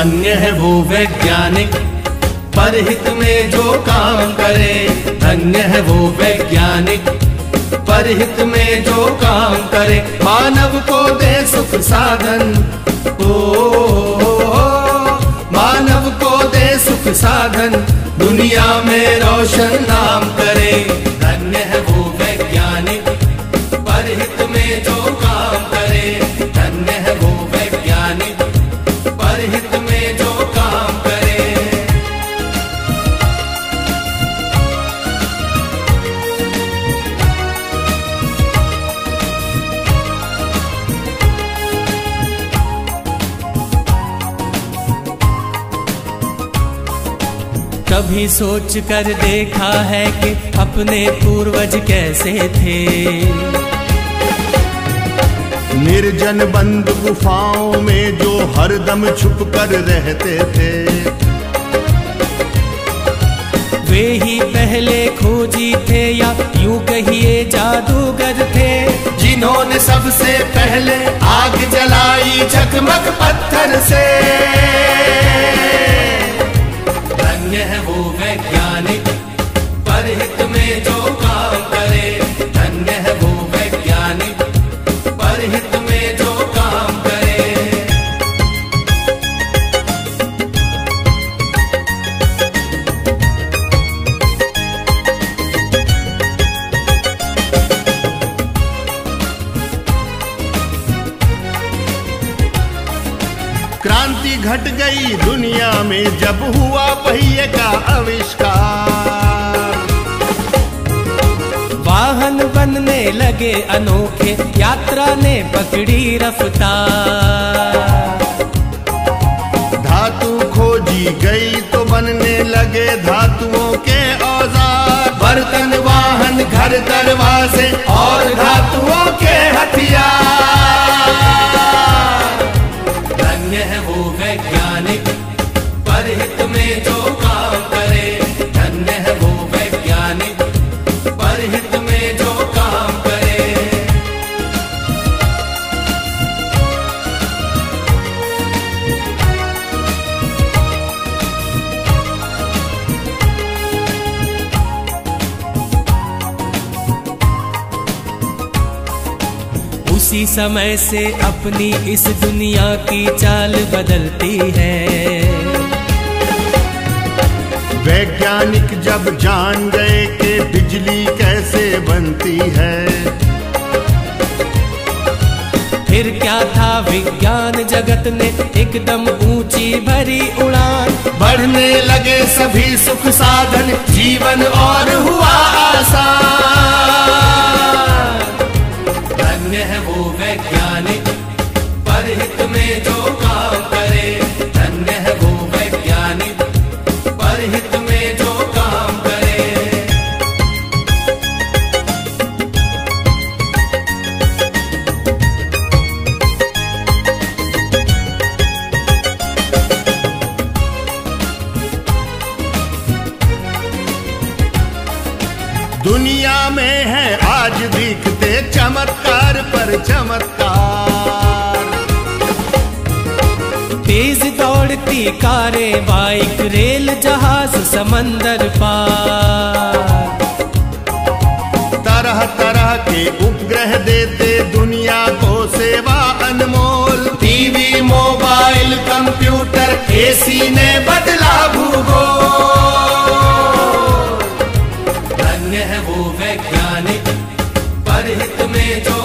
धन्य है वो वैज्ञानिक परहित में जो काम करे। धन्य है वो वैज्ञानिक परहित में जो काम करे। मानव को दे सुख साधन, मानव को दे सुख साधन, दुनिया में रोशन नाम करे। धन्य है वो वैज्ञानिक परहित में जो काम करे। धन्य है वो वैज्ञानिक परहित में जो काम करे। कभी सोच कर देखा है कि अपने पूर्वज कैसे थे। निर्जन बंद गुफाओं में जो हरदम छुप कर रहते थे। वे ही पहले खोजी थे या यूं कहिए जादूगर थे। जिन्होंने सबसे पहले आग जलाई चकमक पत्थर से। धन्य है वो वैज्ञानिक परहित में जो काम करे। धन्य है वो वैज्ञानिक परहित में जो काम करे। क्रांति घट गई दुनिया में जब हुआ पहिए का आविष्कार। वाहन बनने लगे अनोखे, यात्रा ने पकड़ी रफ्तार। धातु खोजी गई तो बनने लगे धातुओं के औजार। बर्तन वाहन घर दरवाजे और धातुओं के हथियार। धन्य है वो वैज्ञानिक परहित में जो काम करे। धन्य है वो वैज्ञानिक परहित में जो काम करे। उसी समय से अपनी इस दुनिया की चाल बदलती है। वैज्ञानिक जब जान गए कि बिजली कैसे बनती है। फिर क्या था विज्ञान जगत ने एकदम ऊंची भरी उड़ान। बढ़ने लगे सभी सुख साधन, जीवन और हुआ आसान। धन्य है वो वैज्ञानिक परहित में जो काम करे। धन्य है वो वैज्ञानिक परहित में जो काम करे। दुनिया में है आज दिखते चमत्कार पर चमत्कार। तेज दौड़ती कारें, बाइक, रेल, जहाज, समंदर पार। तरह तरह के उपग्रह देते दुनिया को सेवा अनमोल। टीवी, मोबाइल, कंप्यूटर, एसी ने बदला भूगोल। धन्य है वो वैज्ञानिक परहित में जो